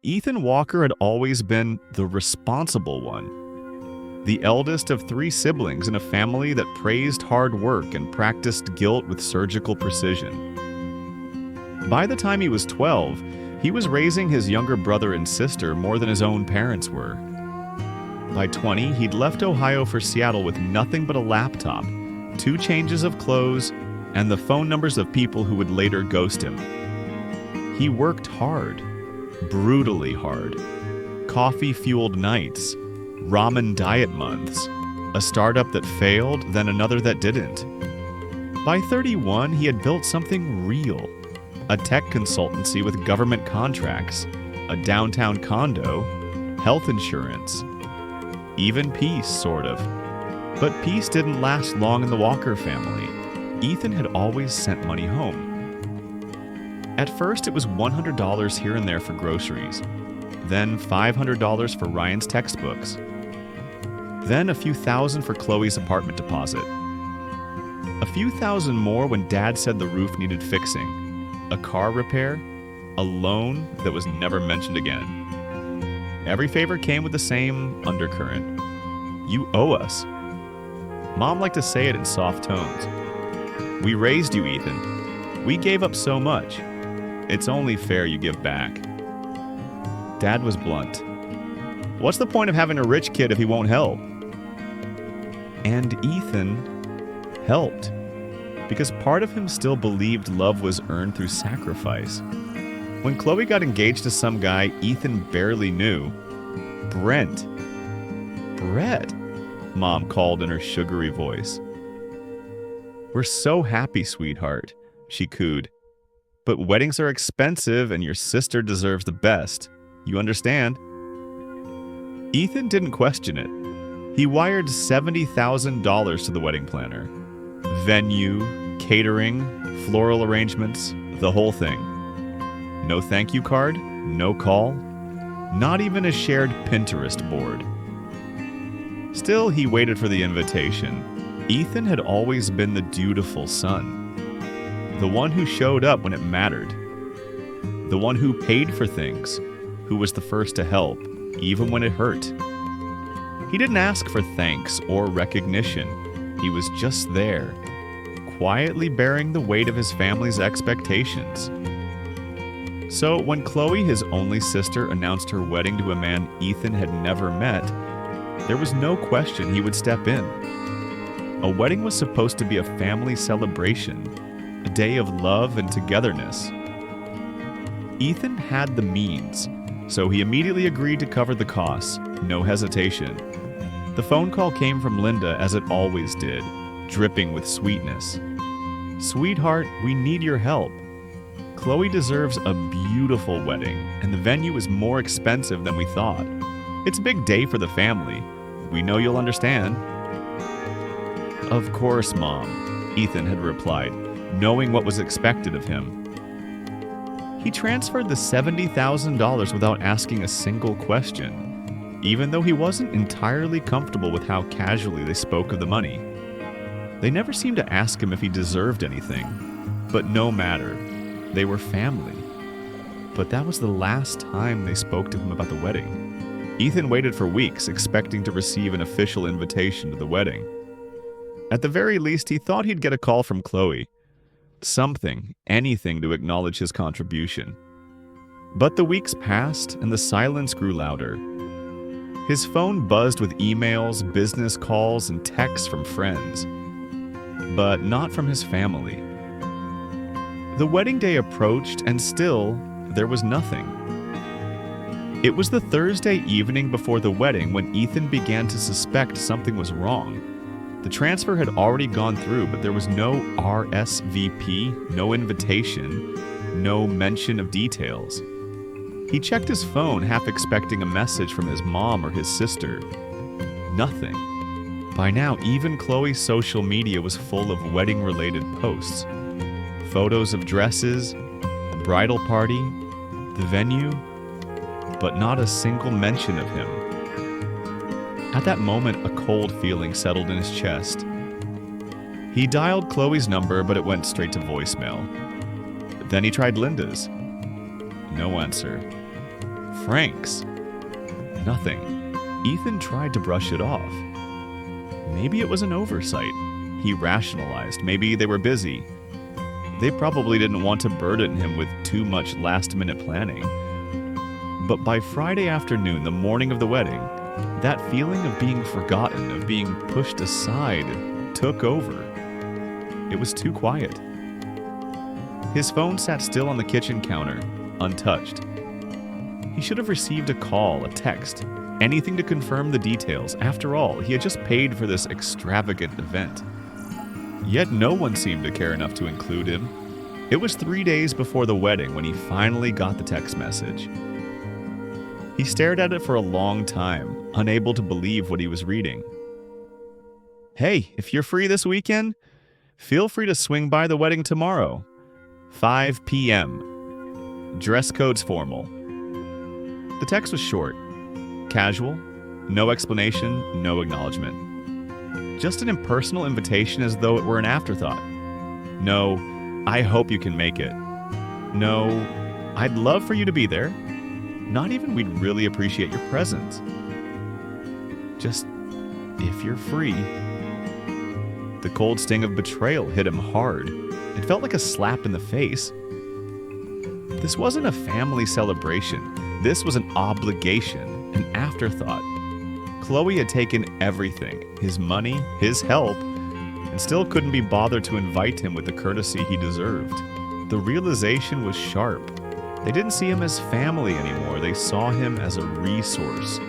Ethan Walker had always been the responsible one, the eldest of three siblings in a family that praised hard work and practiced guilt with surgical precision. By the time he was 12, he was raising his younger brother and sister more than his own parents were. By 20, he'd left Ohio for Seattle with nothing but a laptop, 2 changes of clothes, and the phone numbers of people who would later ghost him. He worked hard, brutally hard. Coffee-fueled nights, ramen diet months, a startup that failed, then another that didn't. By 31, he had built something real. A tech consultancy with government contracts, a downtown condo, health insurance, even peace, sort of. But peace didn't last long in the Walker family. Ethan had always sent money home. At first, it was $100 here and there for groceries, then $500 for Ryan's textbooks, then a few thousand for Chloe's apartment deposit. A few thousand more when Dad said the roof needed fixing, a car repair, a loan that was never mentioned again. Every favor came with the same undercurrent. You owe us. Mom liked to say it in soft tones. We raised you, Ethan. We gave up so much. It's only fair you give back. Dad was blunt. What's the point of having a rich kid if he won't help? And Ethan helped, because part of him still believed love was earned through sacrifice. When Chloe got engaged to some guy Ethan barely knew, Brett, Mom called in her sugary voice. We're so happy, sweetheart, she cooed. But weddings are expensive and your sister deserves the best. You understand? Ethan didn't question it. He wired $70,000 to the wedding planner. Venue, catering, floral arrangements, the whole thing. No thank you card, no call, not even a shared Pinterest board. Still, he waited for the invitation. Ethan had always been the dutiful son. The one who showed up when it mattered. The one who paid for things, who was the first to help, even when it hurt. He didn't ask for thanks or recognition. He was just there, quietly bearing the weight of his family's expectations. So when Chloe, his only sister, announced her wedding to a man Ethan had never met, there was no question he would step in. A wedding was supposed to be a family celebration, a day of love and togetherness. Ethan had the means, so he immediately agreed to cover the costs, no hesitation. The phone call came from Linda, as it always did, dripping with sweetness. Sweetheart, we need your help. Chloe deserves a beautiful wedding, and the venue is more expensive than we thought. It's a big day for the family. We know you'll understand. Of course, Mom, Ethan had replied, knowing what was expected of him. He transferred the $70,000 without asking a single question, even though he wasn't entirely comfortable with how casually they spoke of the money. They never seemed to ask him if he deserved anything, but no matter. They were family. But that was the last time they spoke to him about the wedding. Ethan waited for weeks, expecting to receive an official invitation to the wedding. At the very least, he thought he'd get a call from Chloe. Something, anything to acknowledge his contribution. But the weeks passed, and the silence grew louder. His phone buzzed with emails, business calls, and texts from friends. But not from his family. The wedding day approached, and still, there was nothing. It was the Thursday evening before the wedding when Ethan began to suspect something was wrong. The transfer had already gone through, but there was no RSVP, no invitation, no mention of details. He checked his phone, half expecting a message from his mom or his sister. Nothing. By now, even Chloe's social media was full of wedding-related posts. Photos of dresses, the bridal party, the venue, but not a single mention of him. At that moment, a cold feeling settled in his chest. He dialed Chloe's number, but it went straight to voicemail. Then he tried Linda's. No answer. Frank's. Nothing. Ethan tried to brush it off. Maybe it was an oversight. He rationalized. Maybe they were busy. They probably didn't want to burden him with too much last-minute planning. But by Friday afternoon, the morning of the wedding, that feeling of being forgotten, of being pushed aside, took over. It was too quiet. His phone sat still on the kitchen counter, untouched. He should have received a call, a text, anything to confirm the details. After all, he had just paid for this extravagant event. Yet no one seemed to care enough to include him. It was 3 days before the wedding when he finally got the text message. He stared at it for a long time, unable to believe what he was reading. "Hey, if you're free this weekend, feel free to swing by the wedding tomorrow. 5 p.m. Dress code's formal." The text was short, casual, no explanation, no acknowledgement. Just an impersonal invitation as though it were an afterthought. No, "I hope you can make it." No, "I'd love for you to be there." Not even "We'd really appreciate your presence." Just, "If you're free." The cold sting of betrayal hit him hard. It felt like a slap in the face. This wasn't a family celebration. This was an obligation, an afterthought. Chloe had taken everything, his money, his help, and still couldn't be bothered to invite him with the courtesy he deserved. The realization was sharp. They didn't see him as family anymore. They saw him as a resource.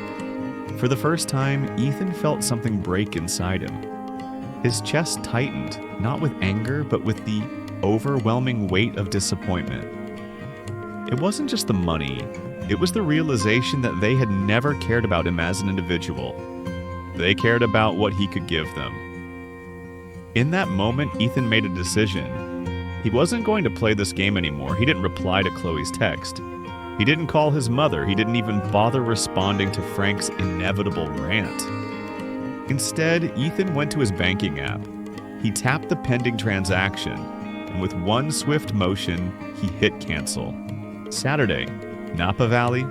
For the first time, Ethan felt something break inside him. His chest tightened, not with anger, but with the overwhelming weight of disappointment. It wasn't just the money. It was the realization that they had never cared about him as an individual. They cared about what he could give them. In that moment, Ethan made a decision. He wasn't going to play this game anymore. He didn't reply to Chloe's text. He didn't call his mother. He didn't even bother responding to Frank's inevitable rant. Instead, Ethan went to his banking app. He tapped the pending transaction, and with one swift motion, he hit cancel. Saturday, Napa Valley,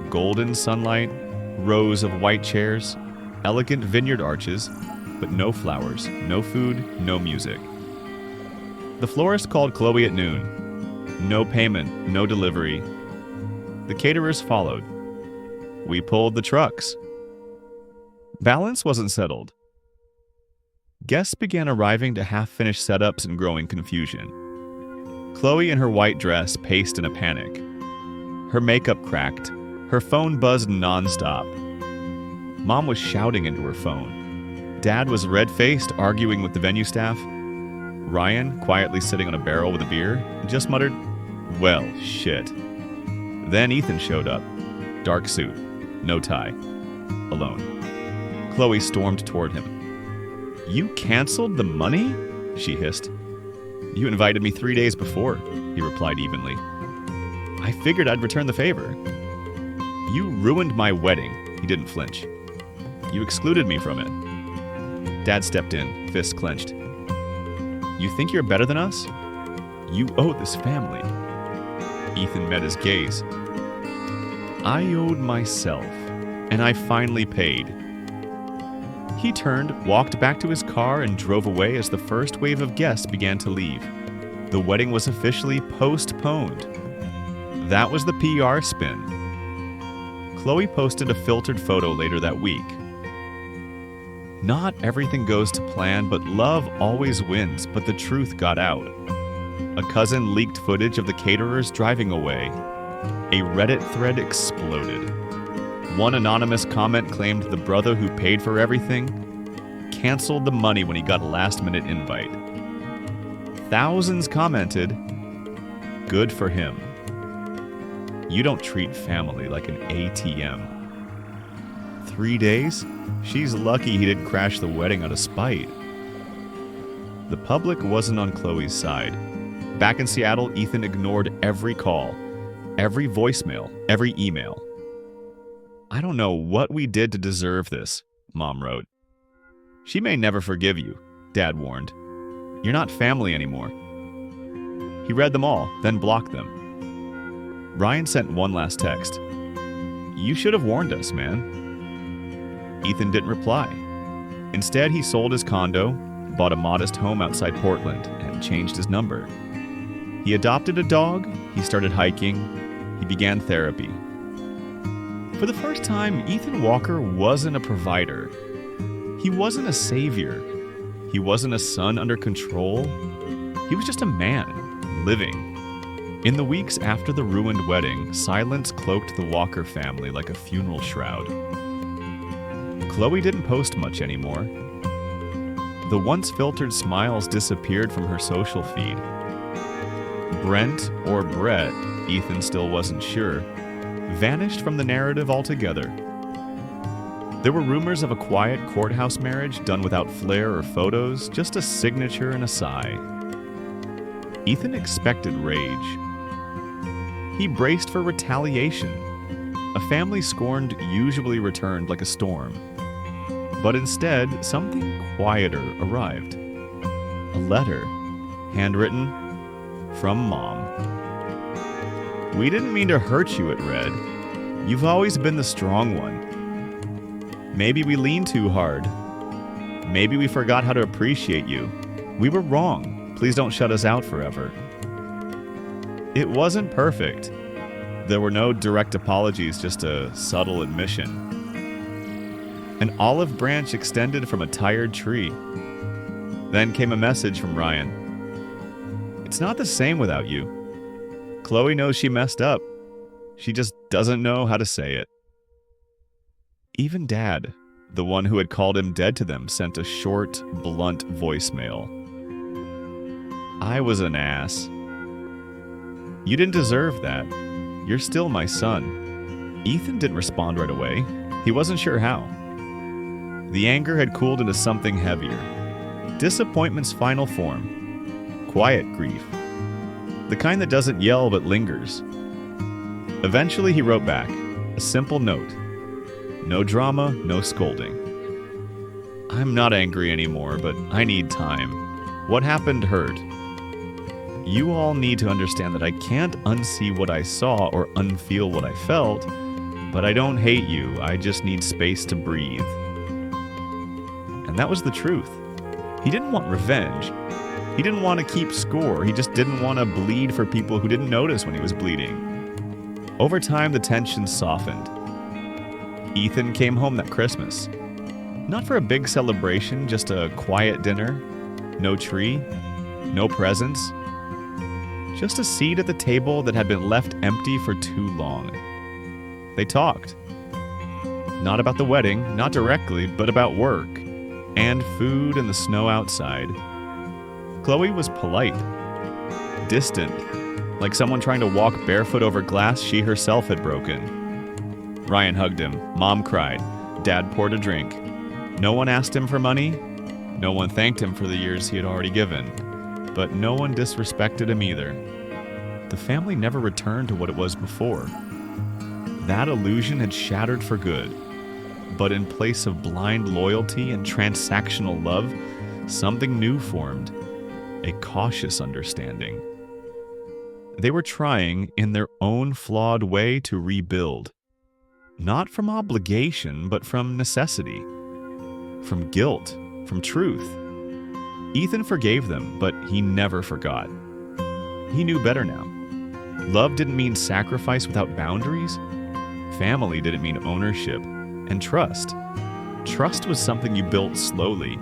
golden sunlight, rows of white chairs, elegant vineyard arches, but no flowers, no food, no music. The florist called Chloe at noon. No payment, no delivery. The caterers followed. We pulled the trucks. Balance wasn't settled. Guests began arriving to half-finished setups and growing confusion. Chloe in her white dress paced in a panic. Her makeup cracked. Her phone buzzed nonstop. Mom was shouting into her phone. Dad was red-faced, arguing with the venue staff. Ryan, quietly sitting on a barrel with a beer, just muttered, "Well, shit." Then Ethan showed up. Dark suit, no tie, alone. Chloe stormed toward him. "You canceled the money?" she hissed. "You invited me 3 days before," he replied evenly. "I figured I'd return the favor." "You ruined my wedding," he didn't flinch. "You excluded me from it." Dad stepped in, fists clenched. "You think you're better than us? You owe this family." Ethan met his gaze. "I owed myself, and I finally paid." He turned, walked back to his car, and drove away as the first wave of guests began to leave. The wedding was officially postponed. That was the PR spin. Chloe posted a filtered photo later that week. Not everything goes to plan, but love always wins, but the truth got out. A cousin leaked footage of the caterers driving away. A Reddit thread exploded. One anonymous comment claimed the brother who paid for everything canceled the money when he got a last-minute invite. Thousands commented, "Good for him. You don't treat family like an ATM." 3 days? She's lucky he didn't crash the wedding out of spite. The public wasn't on Chloe's side. Back in Seattle, Ethan ignored every call, every voicemail, every email. "I don't know what we did to deserve this," Mom wrote. "She may never forgive you," Dad warned. "You're not family anymore." He read them all, then blocked them. Ryan sent one last text. You should have warned us, man." Ethan didn't reply. Instead, he sold his condo, bought a modest home outside Portland, and changed his number. He adopted a dog, he started hiking, he began therapy. For the first time, Ethan Walker wasn't a provider. He wasn't a savior. He wasn't a son under control. He was just a man, living. In the weeks after the ruined wedding, silence cloaked the Walker family like a funeral shroud. Chloe didn't post much anymore. The once filtered smiles disappeared from her social feed. Brent, or Brett, Ethan still wasn't sure, vanished from the narrative altogether. There were rumors of a quiet courthouse marriage done without flair or photos, just a signature and a sigh. Ethan expected rage. He braced for retaliation. A family scorned usually returned like a storm. But instead, something quieter arrived. A letter, handwritten, from Mom. "We didn't mean to hurt you," it read. "You've always been the strong one. Maybe we leaned too hard. Maybe we forgot how to appreciate you. We were wrong. Please don't shut us out forever." It wasn't perfect. There were no direct apologies, just a subtle admission. An olive branch extended from a tired tree. Then came a message from Ryan. "It's not the same without you. Chloe knows she messed up. She just doesn't know how to say it." Even Dad, the one who had called him dead to them, sent a short, blunt voicemail. "I was an ass. You didn't deserve that. You're still my son." Ethan didn't respond right away. He wasn't sure how. The anger had cooled into something heavier. Disappointment's final form. Quiet grief. The kind that doesn't yell but lingers. Eventually he wrote back, a simple note. No drama, no scolding. "I'm not angry anymore, but I need time. What happened hurt. You all need to understand that I can't unsee what I saw or unfeel what I felt, but I don't hate you, I just need space to breathe." And that was the truth. He didn't want revenge. He didn't want to keep score. He just didn't want to bleed for people who didn't notice when he was bleeding. Over time, the tension softened. Ethan came home that Christmas. Not for a big celebration, just a quiet dinner. No tree, no presents. Just a seat at the table that had been left empty for too long. They talked. Not about the wedding, not directly, but about work, and food and the snow outside. Chloe was polite, distant, like someone trying to walk barefoot over glass she herself had broken. Ryan hugged him. Mom cried. Dad poured a drink. No one asked him for money. No one thanked him for the years he had already given. But no one disrespected him either. The family never returned to what it was before. That illusion had shattered for good. But in place of blind loyalty and transactional love, something new formed. A cautious understanding. They were trying, in their own flawed way, to rebuild. Not from obligation, but from necessity. From guilt, from truth. Ethan forgave them, but he never forgot. He knew better now. Love didn't mean sacrifice without boundaries. Family didn't mean ownership. And trust. Trust was something you built slowly,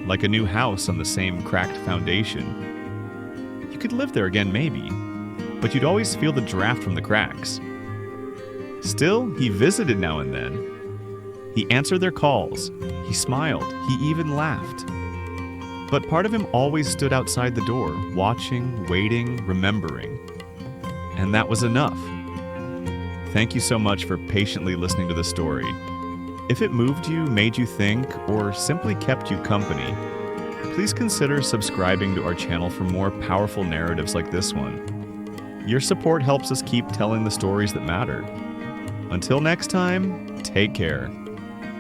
like a new house on the same cracked foundation. You could live there again maybe, but you'd always feel the draft from the cracks. Still, he visited now and then. He answered their calls. He smiled. He even laughed. But part of him always stood outside the door, watching, waiting, remembering. And that was enough. Thank you so much for patiently listening to the story. If it moved you, made you think, or simply kept you company, please consider subscribing to our channel for more powerful narratives like this one. Your support helps us keep telling the stories that matter. Until next time, take care.